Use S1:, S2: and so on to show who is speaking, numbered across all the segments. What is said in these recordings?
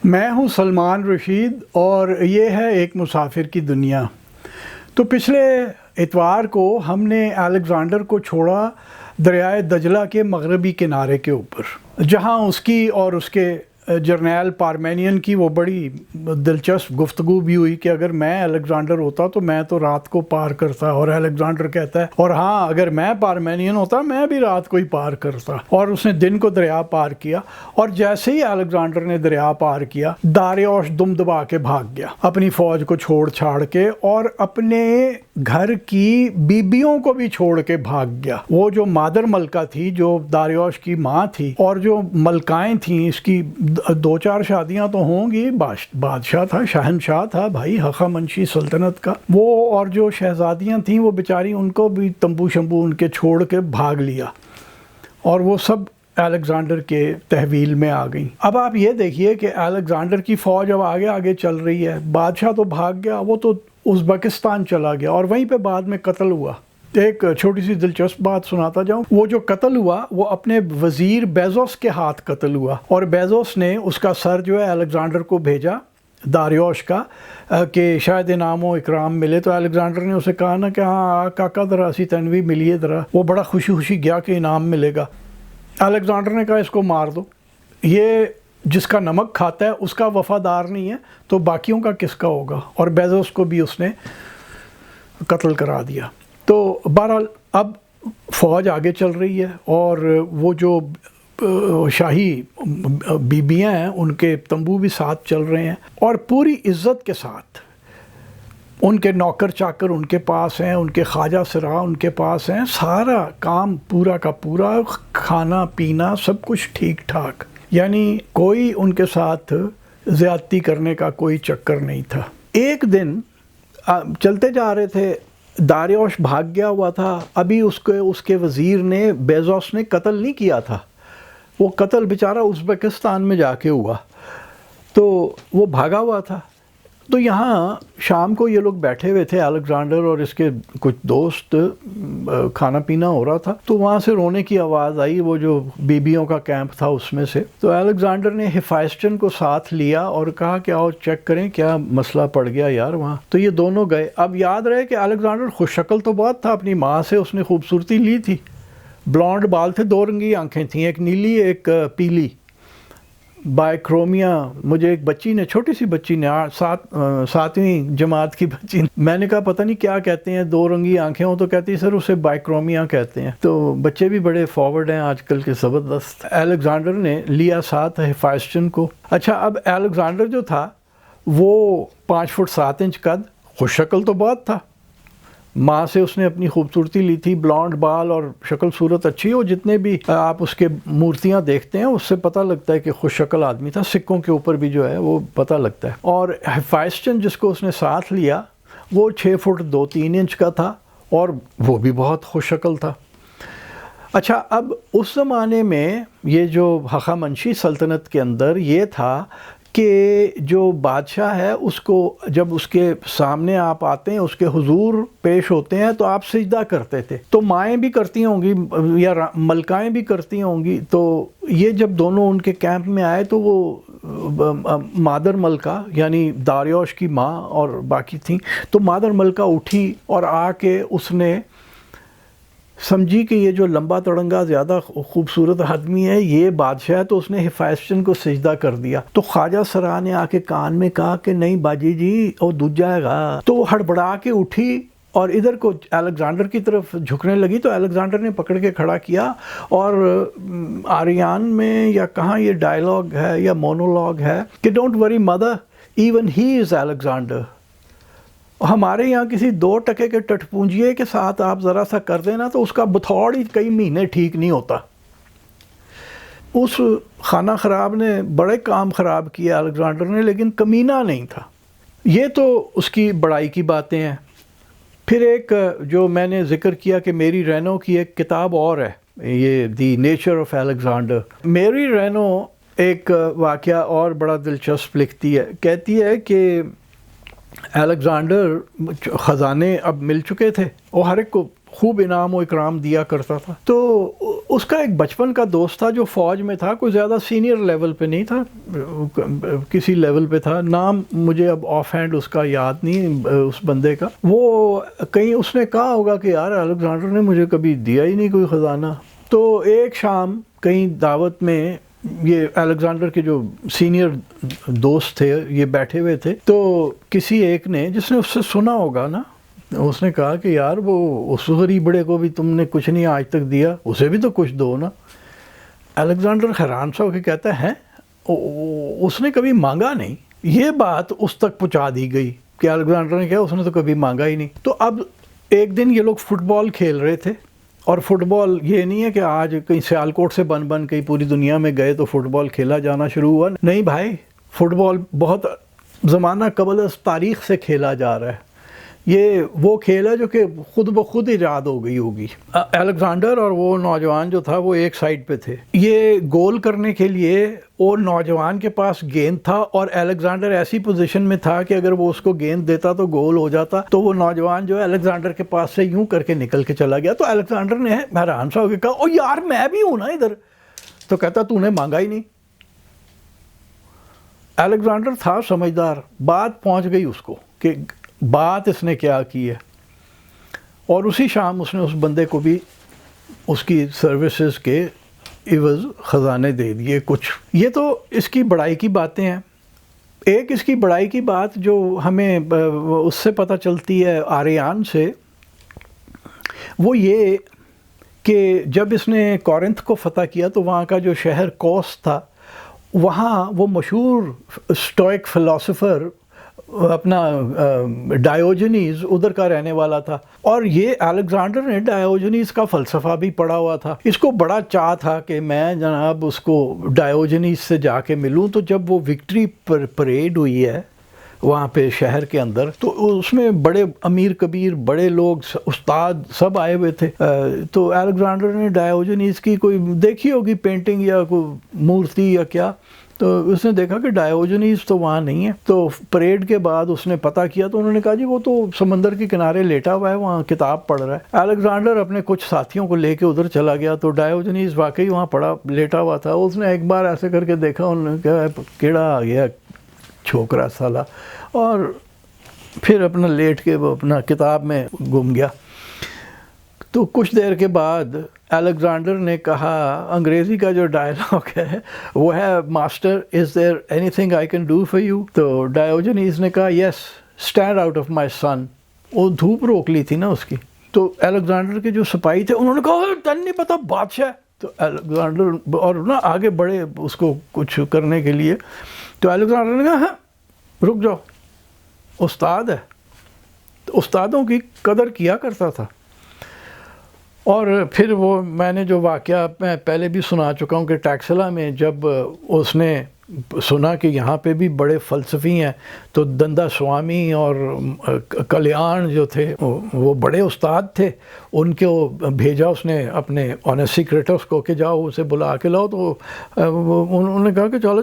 S1: میں ہوں سلمان رشید اور یہ ہے ایک مسافر کی دنیا۔ تو پچھلے اتوار کو ہم نے الیگزینڈر کو چھوڑا دریائے دجلہ کے مغربی کنارے کے اوپر، جہاں اس کی اور اس کے جرنیل پارمینین کی وہ بڑی دلچسپ گفتگو بھی ہوئی کہ اگر میں الیگزینڈر ہوتا تو میں تو رات کو پار کرتا، اور الیگزینڈر کہتا ہے اور ہاں اگر میں پارمینین ہوتا میں بھی رات کو ہی پار کرتا، اور اس نے دن کو دریا پار کیا۔ اور جیسے ہی الیگزینڈر نے دریا پار کیا، داریوش دم دبا کے بھاگ گیا اپنی فوج کو چھوڑ چھاڑ کے، اور اپنے گھر کی بیبیوں کو بھی چھوڑ کے بھاگ گیا۔ وہ جو مادر ملکہ تھی، جو داریوش کی ماں تھی، اور جو ملکائیں تھیں، اس کی دو چار شادیاں تو ہوں گی، بادشاہ تھا، شہنشاہ تھا بھائی، ہخامنشی سلطنت کا وہ، اور جو شہزادیاں تھیں وہ بیچاری ان کو بھی تمبو شمبو ان کے چھوڑ کے بھاگ لیا، اور وہ سب الیگزینڈر کے تحویل میں آ گئیں۔ اب آپ یہ دیکھیے کہ الیگزینڈر کی فوج اب آگے آگے چل رہی ہے، بادشاہ تو بھاگ گیا، وہ تو ازبکستان چلا گیا، اور وہیں پہ بعد میں قتل ہوا۔ ایک چھوٹی سی دلچسپ بات سناتا جاؤں، وہ جو قتل ہوا وہ اپنے وزیر بیزوس کے ہاتھ قتل ہوا، اور بیزوس نے اس کا سر جو ہے الیگزینڈر کو بھیجا داریوش کا کہ شاید انعام و اکرام ملے۔ تو الیگزینڈر نے اسے کہا نا کہ ہاں کاکا ذرا سی تنوی ملیے ذرا، وہ بڑا خوشی خوشی گیا کہ انعام ملے گا۔ الیگزینڈر نے کہا اس کو مار دو، یہ جس کا نمک کھاتا ہے اس کا وفادار نہیں ہے تو باقیوں کا کس کا ہوگا، اور بیزوس کو بھی اس نے قتل کرا دیا۔ تو بہرحال اب فوج آگے چل رہی ہے، اور وہ جو شاہی بیبیاں ہیں ان کے تمبو بھی ساتھ چل رہے ہیں، اور پوری عزت کے ساتھ ان کے نوکر چاکر ان کے پاس ہیں، ان کے خواجہ سرا ان کے پاس ہیں، سارا کام پورا کا پورا، کھانا پینا سب کچھ ٹھیک ٹھاک، یعنی کوئی ان کے ساتھ زیادتی کرنے کا کوئی چکر نہیں تھا۔ ایک دن چلتے جا رہے تھے، داریوش بھاگ گیا ہوا تھا، ابھی اس کے وزیر نے بیزوس نے قتل نہیں کیا تھا، وہ قتل بیچارہ ازبکستان میں جا کے ہوا، تو وہ بھاگا ہوا تھا۔ تو یہاں شام کو یہ لوگ بیٹھے ہوئے تھے، الیگزینڈر اور اس کے کچھ دوست، کھانا پینا ہو رہا تھا، تو وہاں سے رونے کی آواز آئی، وہ جو بیبیوں کا کیمپ تھا اس میں سے۔ تو الیگزینڈر نے ہیفائسٹن کو ساتھ لیا اور کہا کہ آؤ چیک کریں کیا مسئلہ پڑ گیا یار وہاں۔ تو یہ دونوں گئے۔ اب یاد رہے کہ الیگزینڈر خوش شکل تو بہت تھا، اپنی ماں سے اس نے خوبصورتی لی تھی، بلانڈ بال تھے، دو رنگی آنکھیں تھیں، ایک نیلی ایک پیلی، بائیکرومیا۔ مجھے ایک بچی نے، چھوٹی سی بچی نے، 7ویں جماعت کی بچی نے، میں نے کہا پتہ نہیں کیا کہتے ہیں، دو رنگی آنکھیں ہوں تو کہتی سر اسے بائیکرومیا کہتے ہیں۔ تو بچے بھی بڑے فارورڈ ہیں آج کل کے، زبردست۔ الیگزینڈر نے لیا ساتھ ہیفائسٹن کو۔ اچھا، اب الیگزینڈر جو تھا وہ 5 فٹ 7 انچ قد، خوش شکل تو بہت تھا، ماں سے اس نے اپنی خوبصورتی لی تھی، بلانڈ بال اور شکل صورت اچھی ہو، جتنے بھی آپ اس کے مورتیاں دیکھتے ہیں اس سے پتہ لگتا ہے کہ خوش شکل آدمی تھا، سکوں کے اوپر بھی جو ہے وہ پتہ لگتا ہے۔ اور ہیفائسٹن جس کو اس نے ساتھ لیا وہ 6 فٹ 2-3 انچ کا تھا، اور وہ بھی بہت خوش شکل تھا۔ اچھا، اب اس زمانے میں یہ جو ہخامنشی سلطنت کے اندر یہ تھا کہ جو بادشاہ ہے اس کو جب اس کے سامنے آپ آتے ہیں، اس کے حضور پیش ہوتے ہیں تو آپ سجدہ کرتے تھے، تو مائیں بھی کرتی ہوں گی یا ملکائیں بھی کرتی ہوں گی۔ تو یہ جب دونوں ان کے کیمپ میں آئے تو وہ مادر ملکہ یعنی داریوش کی ماں اور باقی تھیں، تو مادر ملکہ اٹھی اور آ کے اس نے سمجھی کہ یہ جو لمبا تڑنگا زیادہ خوبصورت آدمی ہے یہ بادشاہ ہے، تو اس نے ہیفائسٹن کو سجدہ کر دیا۔ تو خواجہ سرا نے آ کے کان میں کہا کہ نہیں باجی جی وہ دج جائے گا، تو وہ ہڑبڑا کے اٹھی اور ادھر کو الیگزینڈر کی طرف جھکنے لگی، تو الیگزینڈر نے پکڑ کے کھڑا کیا، اور آریان میں یا کہاں یہ ڈائلاگ ہے یا مونولوگ ہے کہ don't worry mother even he is Alexander. ہمارے یہاں کسی 2 ٹکے کے ٹٹ پونجیے کے ساتھ آپ ذرا سا کر دینا تو اس کا بتھوڑ ہی کئی مہینے ٹھیک نہیں ہوتا۔ اس خانہ خراب نے بڑے کام خراب کیے الیگزینڈر نے، لیکن کمینہ نہیں تھا۔ یہ تو اس کی بڑائی کی باتیں ہیں۔ پھر ایک جو میں نے ذکر کیا کہ میری رینو کی ایک کتاب اور ہے، یہ دی نیچر آف الیگزینڈر۔ میری رینو ایک واقعہ اور بڑا دلچسپ لکھتی ہے، کہتی ہے کہ الیگزینڈر خزانے اب مل چکے تھے، اور ہر ایک کو خوب انعام و اکرام دیا کرتا تھا، تو اس کا ایک بچپن کا دوست تھا جو فوج میں تھا، کوئی زیادہ سینئر لیول پہ نہیں تھا، کسی لیول پہ تھا، نام مجھے اب آف ہینڈ اس کا یاد نہیں اس بندے کا. وہ کہیں اس نے کہا ہوگا کہ یار الیگزینڈر نے مجھے کبھی دیا ہی نہیں کوئی خزانہ. تو ایک شام کہیں دعوت میں یہ الیگزینڈر کے جو سینئر دوست تھے یہ بیٹھے ہوئے تھے، تو کسی ایک نے جس نے اس سے سنا ہوگا نا، اس نے کہا کہ یار وہ اس غریب بڑے کو بھی تم نے کچھ نہیں آج تک دیا، اسے بھی تو کچھ دو نا. الیگزینڈر حیران سا ہو کے کہتا ہے اس نے کبھی مانگا نہیں. یہ بات اس تک پہنچا دی گئی کہ الیگزینڈر نے کہا اس نے تو کبھی مانگا ہی نہیں. تو اب ایک دن یہ لوگ فٹ بال کھیل رہے تھے، اور فٹ بال یہ نہیں ہے کہ آج کہیں سیالکوٹ سے بن کہیں پوری دنیا میں گئے تو فٹ بال کھیلا جانا شروع ہوا. نہیں بھائی، فٹ بال بہت زمانہ قبل از تاریخ سے کھیلا جا رہا ہے. یہ وہ کھیل ہے جو کہ خود بخود ایجاد ہو گئی ہوگی. الیگزینڈر اور وہ نوجوان جو تھا وہ ایک سائڈ پہ تھے. یہ گول کرنے کے لیے وہ نوجوان کے پاس گیند تھا، اور الیگزینڈر ایسی پوزیشن میں تھا کہ اگر وہ اس کو گیند دیتا تو گول ہو جاتا. تو وہ نوجوان جو ہے الیگزینڈر کے پاس سے یوں کر کے نکل کے چلا گیا. تو الیگزینڈر نے حیران سا ہو کے کہا او یار میں بھی ہوں نا ادھر. تو کہتا تو نے مانگا ہی نہیں. الیگزینڈر تھا سمجھدار، بات پہنچ گئی اس کو کہ بات اس نے کیا کی ہے، اور اسی شام اس نے اس بندے کو بھی اس کی سروسز کے عوض خزانے دے دیے کچھ. یہ تو اس کی بڑائی کی باتیں ہیں. ایک اس کی بڑائی کی بات جو ہمیں اس سے پتہ چلتی ہے آریان سے، وہ یہ کہ جب اس نے کورنتھ کو فتح کیا تو وہاں کا جو شہر کوس تھا، وہاں وہ مشہور اسٹوئک فلاسفر اپنا ڈائیوجنیز ادھر کا رہنے والا تھا. اور یہ الیگزینڈر نے ڈائیوجنیز کا فلسفہ بھی پڑھا ہوا تھا. اس کو بڑا چاہ تھا کہ میں جناب اس کو ڈائیوجنیز سے جا کے ملوں. تو جب وہ وکٹری پریڈ ہوئی ہے وہاں پہ شہر کے اندر، تو اس میں بڑے امیر کبیر بڑے لوگ استاد سب آئے ہوئے تھے. تو الیگزینڈر نے ڈائیوجنیز کی کوئی دیکھی ہوگی پینٹنگ یا کوئی مورتی یا کیا، تو اس نے دیکھا کہ ڈائیوجنیز تو وہاں نہیں ہے. تو پریڈ کے بعد اس نے پتہ کیا تو انہوں نے کہا جی وہ تو سمندر کے کنارے لیٹا ہوا ہے، وہاں کتاب پڑھ رہا ہے. الیگزینڈر اپنے کچھ ساتھیوں کو لے کے ادھر چلا گیا تو ڈائیوجنیز واقعی وہاں لیٹا ہوا تھا. اس نے ایک بار ایسے کر کے دیکھا، انہوں نے کہا کیڑا آ گیا چھوکرا سالا، اور پھر اپنا لیٹ کے وہ اپنا کتاب میں گم گیا. تو کچھ دیر کے بعد الیگزینڈر نے کہا، انگریزی کا جو ڈائلاگ ہے وہ ہے master is there any thing I can do for you. تو ڈائیوجنیز نے کہا یس اسٹینڈ آؤٹ آف مائی سن. وہ دھوپ روک لی تھی نا اس کی. تو الیگزینڈر کے جو سپاہی تھے انہوں نے کہا تن نہیں پتا بادشاہ. تو الیگزینڈر اور نا آگے بڑھے اس کو کچھ کرنے کے لیے. تو الیگزینڈر نے کہا ہاں رک جاؤ، استاد ہے. تو استادوں کی قدر کیا کرتا تھا. اور پھر وہ میں نے جو واقعہ میں پہلے بھی سنا چکا ہوں کہ ٹیکسلا میں جب اس نے سنا کہ یہاں پہ بھی بڑے فلسفی ہیں، تو دندا سوامی اور کلیان جو تھے وہ بڑے استاد تھے، ان کو بھیجا اس نے اپنے آنیسیکریٹس کو کہ جاؤ اسے بلا کے لاؤ. تو انہوں نے کہا کہ چلو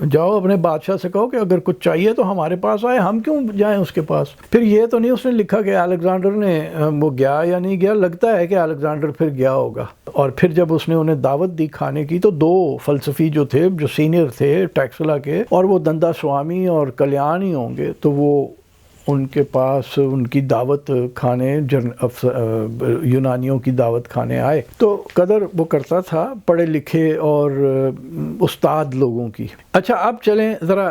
S1: جاؤ اپنے بادشاہ سے کہو کہ اگر کچھ چاہیے تو ہمارے پاس آئے، ہم کیوں جائیں اس کے پاس. پھر یہ تو نہیں اس نے لکھا کہ الیگزینڈر نے وہ گیا یا نہیں گیا، لگتا ہے کہ الیگزینڈر پھر گیا ہوگا. اور پھر جب اس نے انہیں دعوت دی کھانے کی تو دو فلسفی جو تھے جو سینئر تھے ٹیکسلا کے، اور وہ دندا سوامی اور کلیان ہی ہوں گے، تو وہ ان کے پاس ان کی دعوت کھانے یونانیوں کی دعوت کھانے آئے. تو قدر وہ کرتا تھا پڑھے لکھے اور استاد لوگوں کی. اچھا اب چلیں ذرا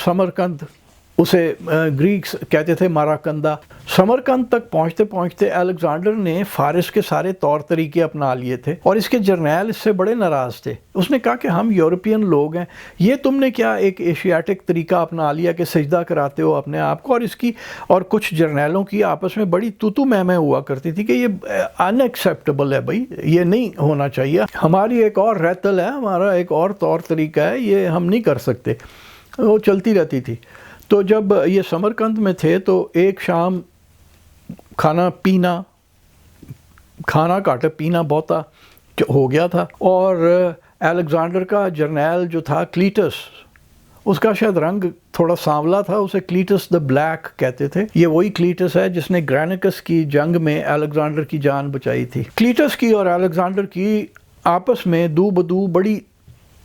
S1: سمرقند، اسے گریکس کہتے تھے ماراکندا. سمرقند تک پہنچتے پہنچتے الیگزینڈر نے فارس کے سارے طور طریقے اپنا لیے تھے، اور اس کے جرنیل اس سے بڑے ناراض تھے. اس نے کہا کہ ہم یورپین لوگ ہیں، یہ تم نے کیا ایک ایشیاٹک طریقہ اپنا لیا کہ سجدہ کراتے ہو اپنے آپ کو. اور اس کی اور کچھ جرنیلوں کی آپس میں بڑی تو میں ہوا کرتی تھی کہ یہ ان ایکسیپٹیبل ہے بھائی، یہ نہیں ہونا چاہیے. ہماری ایک اور ریتل ہے، ہمارا ایک اور طور طریقہ ہے، یہ ہم نہیں کر سکتے. وہ چلتی رہتی تھی. تو جب یہ سمرقند میں تھے تو ایک شام کھانا کھاٹا پینا بہتا ہو گیا تھا، اور الیگزینڈر کا جرنیل جو تھا کلیٹس، اس کا شاید رنگ تھوڑا سانولا تھا، اسے کلیٹس دا بلیک کہتے تھے. یہ وہی کلیٹس ہے جس نے گرینیکس کی جنگ میں الیگزینڈر کی جان بچائی تھی. کلیٹس کی اور الیگزینڈر کی آپس میں دو بدو بڑی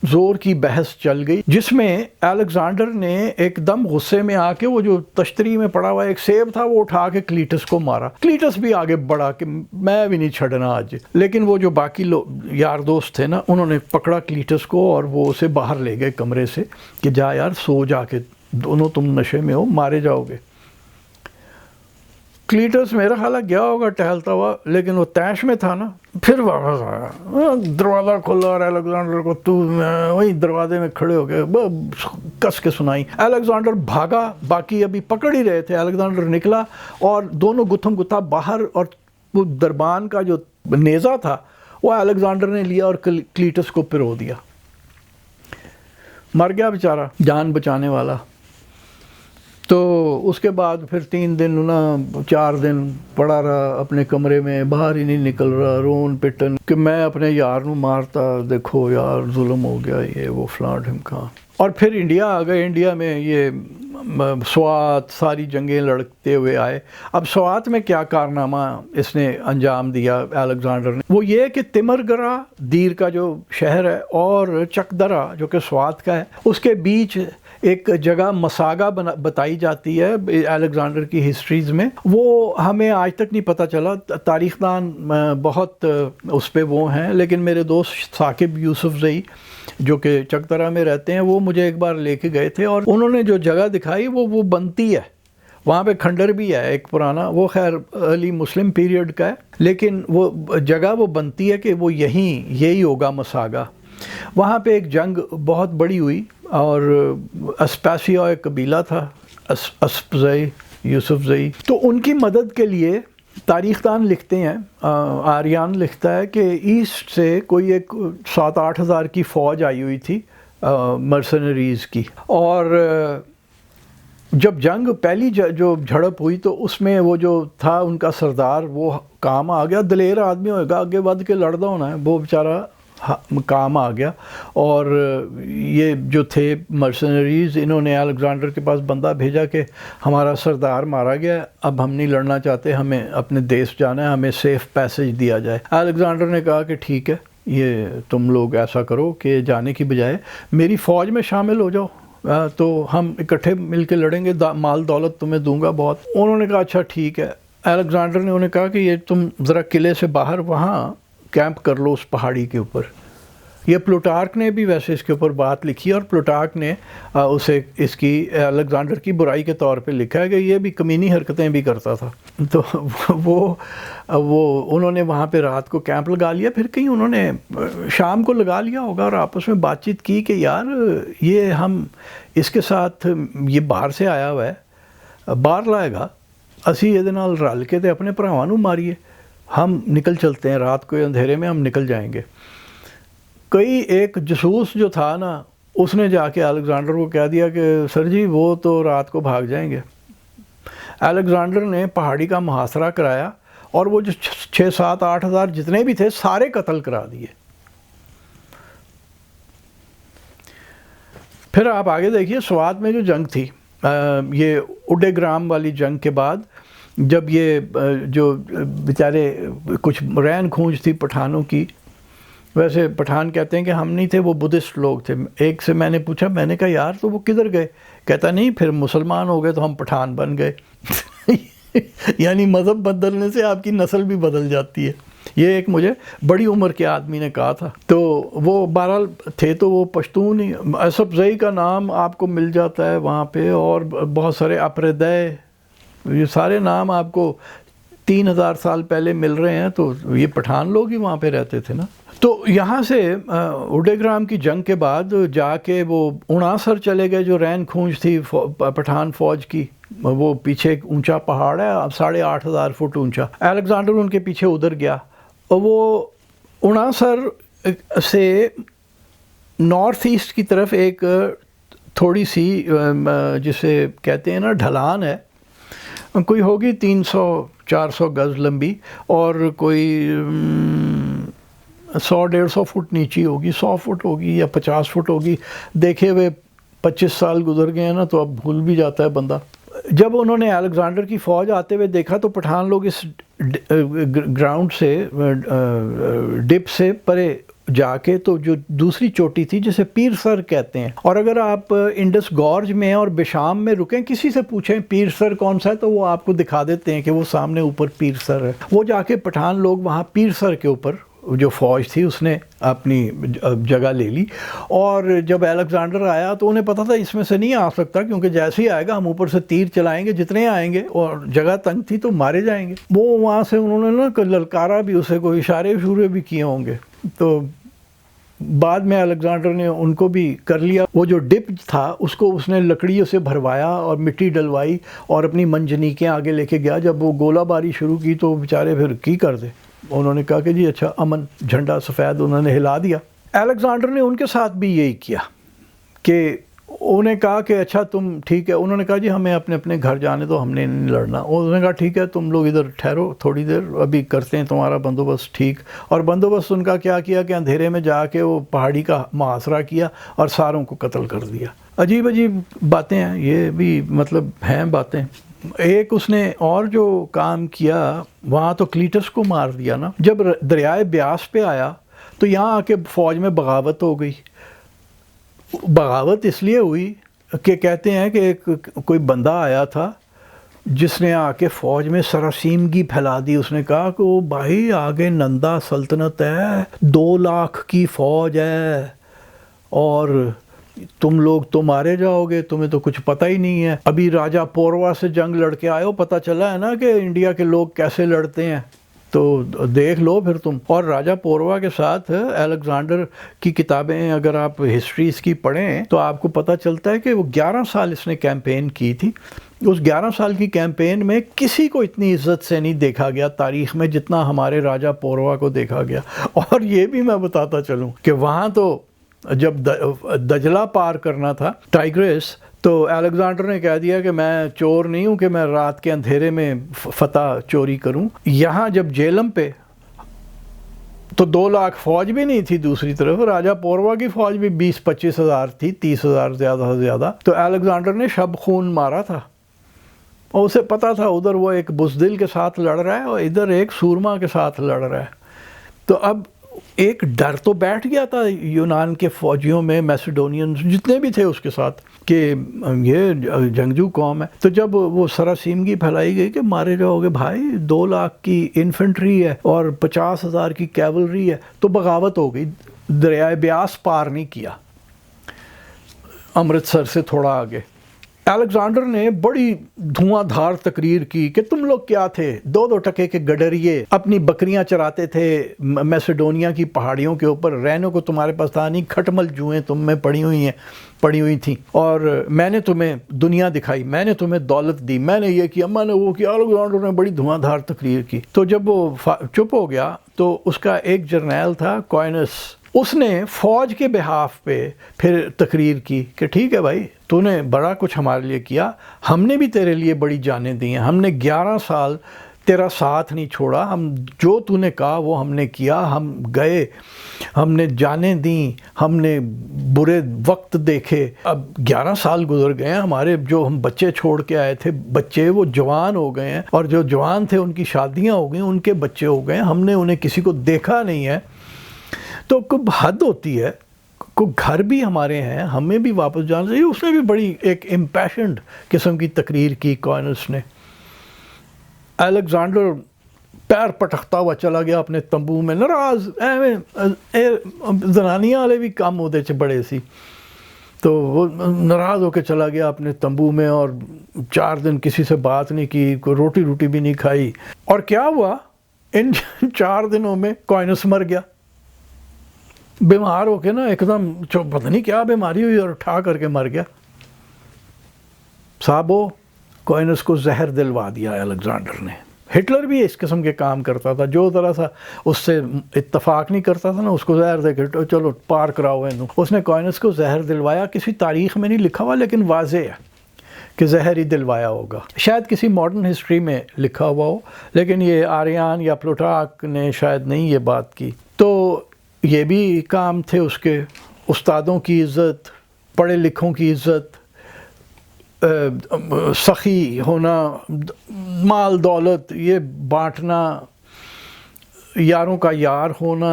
S1: زور کی بحث چل گئی، جس میں الیگزینڈر نے ایک دم غصے میں آ کے وہ جو تشتری میں پڑا ہوا ایک سیب تھا وہ اٹھا کے کلیٹس کو مارا۔ کلیٹس بھی آگے بڑھا کہ میں بھی نہیں چھڑنا آج، لیکن وہ جو باقی لوگ یار دوست تھے نا، انہوں نے پکڑا کلیٹس کو اور وہ اسے باہر لے گئے کمرے سے کہ جا یار سو جا کے، دونوں تم نشے میں ہو، مارے جاؤ گے۔ کلیٹس میرا خیال ہے گیا ہوگا ٹہلتا ہوا، لیکن وہ تیش میں تھا نا، پھر واپس آیا، دروازہ کھولا اور الیگزینڈر کو تو وہی دروازے میں کھڑے ہو گئے کس کے سنائی۔ الیگزینڈر بھاگا، باقی ابھی پکڑ ہی رہے تھے، الیگزینڈر نکلا اور دونوں گتھم گتھا باہر، اور وہ دربان کا جو نیزہ تھا وہ الیگزینڈر نے لیا اور کلیٹس کو پرو دیا، مر گیا بیچارہ جان بچانے والا۔ تو اس کے بعد پھر 3 دن 4 دن پڑا رہا اپنے کمرے میں، باہر ہی نہیں نکل رہا، رون پٹن کہ میں اپنے یار نو مارتا، دیکھو یار ظلم ہو گیا، یہ وہ فلاں ڈھمکا۔ اور پھر انڈیا آ گئے، انڈیا میں یہ سوات ساری جنگیں لڑتے ہوئے آئے۔ اب سوات میں کیا کارنامہ اس نے انجام دیا الیگزینڈر نے، وہ یہ کہ تمرگرا دیر کا جو شہر ہے اور چکدرا جو کہ سوات کا ہے، اس کے بیچ ایک جگہ مساگا بتائی جاتی ہے الیگزینڈر کی ہسٹریز میں، وہ ہمیں آج تک نہیں پتہ چلا، تاریخ دان بہت اس پہ وہ ہیں، لیکن میرے دوست ثاقب یوسف زئی جو کہ چکدرا میں رہتے ہیں، وہ مجھے ایک بار لے کے گئے تھے اور انہوں نے جو جگہ دکھائی وہ بنتی ہے، وہاں پہ کھنڈر بھی ہے ایک پرانا، وہ خیر ارلی مسلم پیریڈ کا ہے، لیکن وہ جگہ وہ بنتی ہے کہ وہ یہی ہوگا مساگا۔ وہاں پہ ایک جنگ بہت بڑی ہوئی اور اسپاسیا ایک قبیلہ تھا، اسپ زئی، یوسف زئی، تو ان کی مدد کے لیے تاریخ دان لکھتے ہیں، آریان لکھتا ہے کہ ایسٹ سے کوئی ایک 7-8 ہزار کی فوج آئی ہوئی تھی مرسنریز کی، اور جب جنگ پہلی جو جھڑپ ہوئی تو اس میں وہ جو تھا ان کا سردار وہ کام آ گیا، دلیر آدمی ہوئے گا، آگے بڑھ کے لڑنا ہونا ہے، وہ بیچارہ کام آ گیا، اور یہ جو تھے مرسنریز انہوں نے الیگزینڈر کے پاس بندہ بھیجا کہ ہمارا سردار مارا گیا، اب ہم نہیں لڑنا چاہتے، ہمیں اپنے دیش جانا ہے، ہمیں سیف پیسج دیا جائے۔ الیگزینڈر نے کہا کہ ٹھیک ہے، یہ تم لوگ ایسا کرو کہ جانے کی بجائے میری فوج میں شامل ہو جاؤ، تو ہم اکٹھے مل کے لڑیں گے، مال دولت تمہیں دوں گا بہت۔ انہوں نے کہا اچھا ٹھیک ہے۔ الیگزینڈر نے انہیں کہا کہ یہ تم ذرا قلعے سے باہر وہاں کیمپ کر لو اس پہاڑی کے اوپر۔ یہ پلوٹارک نے بھی ویسے اس کے اوپر بات لکھی، اور پلوٹارک نے اسے اس کی الیگزینڈر کی برائی کے طور پہ لکھا ہے کہ یہ بھی کمینی حرکتیں بھی کرتا تھا۔ تو وہ انہوں نے وہاں پہ رات کو کیمپ لگا لیا، پھر کہیں انہوں نے شام کو لگا لیا ہوگا اور آپس میں بات چیت کی کہ یار یہ ہم اس کے ساتھ، یہ باہر سے آیا ہوا ہے، باہر لائے گا، اسی یہ نال رل کے تے اپنے بھراواں نوں ماریے، ہم نکل چلتے ہیں، رات کو اندھیرے میں ہم نکل جائیں گے۔ کوئی ایک جاسوس جو تھا نا، اس نے جا کے الیگزینڈر کو کہہ دیا کہ سر جی وہ تو رات کو بھاگ جائیں گے۔ الیگزینڈر نے پہاڑی کا محاصرہ کرایا اور وہ جو 6-7-8 ہزار جتنے بھی تھے سارے قتل کرا دیے۔ پھر آپ آگے دیکھیے، سوات میں جو جنگ تھی، یہ اڈے گرام والی جنگ کے بعد، جب یہ جو بیچارے کچھ رین کھونج تھی پٹھانوں کی، ویسے پٹھان کہتے ہیں کہ ہم نہیں تھے، وہ بدھسٹ لوگ تھے۔ ایک سے میں نے پوچھا، میں نے کہا یار تو وہ کدھر گئے؟ کہتا نہیں، پھر مسلمان ہو گئے تو ہم پٹھان بن گئے۔ یعنی مذہب بدلنے سے آپ کی نسل بھی بدل جاتی ہے، یہ ایک مجھے بڑی عمر کے آدمی نے کہا تھا۔ تو وہ بہرحال تھے تو وہ پشتون ہی۔ اسپ زئی کا نام آپ کو مل جاتا ہے وہاں پہ، اور بہت سارے اپردے، یہ سارے نام آپ کو 3000 سال پہلے مل رہے ہیں، تو یہ پٹھان لوگ ہی وہاں پہ رہتے تھے نا۔ تو یہاں سے اڈے گرام کی جنگ کے بعد جا کے وہ اوناسر چلے گئے، جو رین کھونج تھی پٹھان فوج کی، وہ پیچھے ایک اونچا پہاڑ ہے 8,500 فٹ اونچا، الیگزینڈر ان کے پیچھے ادھر گیا، اور وہ اوناسر سے نارتھ ایسٹ کی طرف ایک تھوڑی سی جسے کہتے ہیں نا ڈھلان ہے، کوئی ہوگی 300-400 گز لمبی، اور کوئی 100-150 فٹ نیچی ہوگی، 100 فٹ ہوگی یا 50 فٹ ہوگی، دیکھے ہوئے 25 سال گزر گئے ہیں نا، تو اب بھول بھی جاتا ہے بندہ۔ جب انہوں نے الیگزینڈر کی فوج آتے ہوئے دیکھا تو پٹھان لوگ اس گراؤنڈ سے ڈپ سے پرے جا کے تو جو دوسری چوٹی تھی جسے پیر سر کہتے ہیں، اور اگر آپ انڈس گورج میں اور بشام میں رکیں، کسی سے پوچھیں پیر سر کون سا ہے تو وہ آپ کو دکھا دیتے ہیں کہ وہ سامنے اوپر پیر سر ہے۔ وہ جا کے پٹھان لوگ وہاں پیر سر کے اوپر جو فوج تھی اس نے اپنی جگہ لے لی، اور جب الیگزینڈر آیا تو انہیں پتا تھا اس میں سے نہیں آ سکتا، کیونکہ جیسے ہی آئے گا ہم اوپر سے تیر چلائیں گے، جتنے آئیں گے، اور جگہ تنگ تھی تو مارے جائیں گے۔ وہ وہاں سے انہوں نے نا للکارا بھی اسے، کوئی اشارے بھی کیے ہوں گے، تو بعد میں الیگزینڈر نے ان کو بھی کر لیا۔ وہ جو ڈپ تھا اس کو اس نے لکڑیوں سے بھروایا اور مٹی ڈلوائی اور اپنی منجنیقیں آگے لے کے گیا۔ جب وہ گولہ باری شروع کی تو بیچارے پھر کی کر دے، انہوں نے کہا کہ جی اچھا امن، جھنڈا سفید انہوں نے ہلا دیا۔ الیگزینڈر نے ان کے ساتھ بھی یہی کیا کہ انہیں کہا کہ اچھا تم ٹھیک ہے، انہوں نے کہا جی ہمیں اپنے اپنے گھر جانے دو، ہم نے نہیں لڑنا۔ انہوں نے کہا ٹھیک ہے تم لوگ ادھر ٹھہرو تھوڑی دیر، ابھی کرتے ہیں تمہارا بندوبست ٹھیک۔ اور بندوبست ان کا کیا کیا کہ اندھیرے میں جا کے وہ پہاڑی کا محاصرہ کیا اور ساروں کو قتل کر دیا۔ عجیب عجیب باتیں ہیں یہ بھی، مطلب ہیں باتیں۔ ایک اس نے اور جو کام کیا وہاں تو کلیٹس کو مار دیا نا۔ جب دریائے بیاس پہ آیا تو یہاں آ کے فوج میں بغاوت ہو گئی۔ بغاوت اس لیے ہوئی کہ کہتے ہیں کہ کوئی بندہ آیا تھا جس نے آ کے فوج میں سراسیمگی پھیلا دی۔ اس نے کہا کہ وہ بھائی آگے نندا سلطنت ہے، 2 لاکھ کی فوج ہے، اور تم لوگ تو مارے جاؤ گے، تمہیں تو کچھ پتہ ہی نہیں ہے۔ ابھی راجہ پوروا سے جنگ لڑ کے آئے ہو، پتہ چلا ہے نا کہ انڈیا کے لوگ کیسے لڑتے ہیں، تو دیکھ لو پھر تم۔ اور راجہ پوروا کے ساتھ الیگزینڈر کی کتابیں اگر آپ ہسٹریز کی پڑھیں تو آپ کو پتہ چلتا ہے کہ وہ 11 سال اس نے کیمپین کی تھی۔ اس 11 سال کی کیمپین میں کسی کو اتنی عزت سے نہیں دیکھا گیا تاریخ میں جتنا ہمارے راجہ پوروا کو دیکھا گیا۔ اور یہ بھی میں بتاتا چلوں کہ وہاں تو جب دجلہ پار کرنا تھا ٹائگریس، تو الیگزینڈر نے کہہ دیا کہ میں چور نہیں ہوں کہ میں رات کے اندھیرے میں فتح چوری کروں۔ یہاں جب جیلم پہ تو 2 لاکھ فوج بھی نہیں تھی، دوسری طرف راجہ پوروا کی فوج بھی 20-25 ہزار تھی، 30 ہزار زیادہ سے زیادہ۔ تو الیگزینڈر نے شب خون مارا تھا، اور اسے پتا تھا ادھر وہ ایک بزدل کے ساتھ لڑ رہا ہے اور ادھر ایک سورما کے ساتھ لڑ رہا ہے۔ تو اب ایک ڈر تو بیٹھ گیا تھا یونان کے فوجیوں میں، میسیڈونینز جتنے بھی تھے اس کے ساتھ، کہ یہ جنگجو قوم ہے۔ تو جب وہ سراسیمگی پھیلائی گئی کہ مارے جاؤ گے بھائی، 2 لاکھ کی انفنٹری ہے اور 50 ہزار کی کیولری ہے، تو بغاوت ہو گئی۔ دریائے بیاس پار نہیں کیا، امرتسر سے تھوڑا آگے۔ الیگزینڈر نے بڑی دھواں دھار تقریر کی کہ تم لوگ کیا تھے، 2 ٹکے کے گڈریے، اپنی بکریاں چراتے تھے میسیڈونیا کی پہاڑیوں کے اوپر، رہنے کو تمہارے پاس تھا نہیں، کھٹمل جوئیں تم میں پڑی ہوئی تھیں، اور میں نے تمہیں دنیا دکھائی، میں نے تمہیں دولت دی، میں نے یہ کیا، میں نے وہ کیا۔ الیگزینڈر نے بڑی دھواں دھار تقریر کی۔ تو جب وہ چپ ہو گیا تو اس کا ایک جرنیل تھا کوئنس، اس نے فوج کے بہاف پہ پھر تقریر کی کہ ٹھیک ہے بھائی، تو نے بڑا کچھ ہمارے لیے کیا، ہم نے بھی تیرے لیے بڑی جانیں دی ہیں، ہم نے 11 سال تیرا ساتھ نہیں چھوڑا، ہم جو تو نے کہا وہ ہم نے کیا، ہم گئے، ہم نے جانیں دیں، ہم نے برے وقت دیکھے۔ اب 11 سال گزر گئے ہیں، ہمارے جو ہم بچے چھوڑ کے آئے تھے بچے وہ جوان ہو گئے ہیں، اور جو جوان تھے ان کی شادیاں ہو گئیں، ان کے بچے ہو گئے ہیں، ہم نے انہیں کسی کو دیکھا نہیں ہے۔ تو کوئی حد ہوتی ہے، کوئی گھر بھی ہمارے ہیں، ہمیں بھی واپس جانا چاہیے۔ اس نے بھی بڑی ایک امپیشنڈ قسم کی تقریر کی کوئنس نے۔ الیگزینڈر پیر پٹکتا ہوا چلا گیا اپنے تمبو میں، ناراض، زنانیاں والے بھی کم ہوتے چ بڑے سی، تو وہ ناراض ہو کے چلا گیا اپنے تمبو میں، اور 4 دن کسی سے بات نہیں کی، کوئی روٹی بھی نہیں کھائی۔ اور کیا ہوا، ان 4 دنوں میں کوئنس مر گیا، بیمار ہو کے نا ایک دم، پتہ نہیں کیا بیماری ہوئی اور اٹھا کر کے مر گیا۔ صاحبو، کوئنس کو زہر دلوا دیا الیگزینڈر نے۔ ہٹلر بھی اس قسم کے کام کرتا تھا، جو ذرا سا اس سے اتفاق نہیں کرتا تھا نا اس کو زہر دے کے چلو پار کراؤ انہوں۔ اس نے کوئنس کو زہر دلوایا، کسی تاریخ میں نہیں لکھا ہوا لیکن واضح ہے کہ زہر ہی دلوایا ہوگا، شاید کسی ماڈرن ہسٹری میں لکھا ہوا ہو، لیکن یہ آریان یا پلوٹارک نے شاید نہیں یہ بات کی۔ تو یہ بھی کام تھے اس کے، استادوں کی عزت، پڑھے لکھوں کی عزت، سخی ہونا، مال دولت یہ بانٹنا، یاروں کا یار ہونا،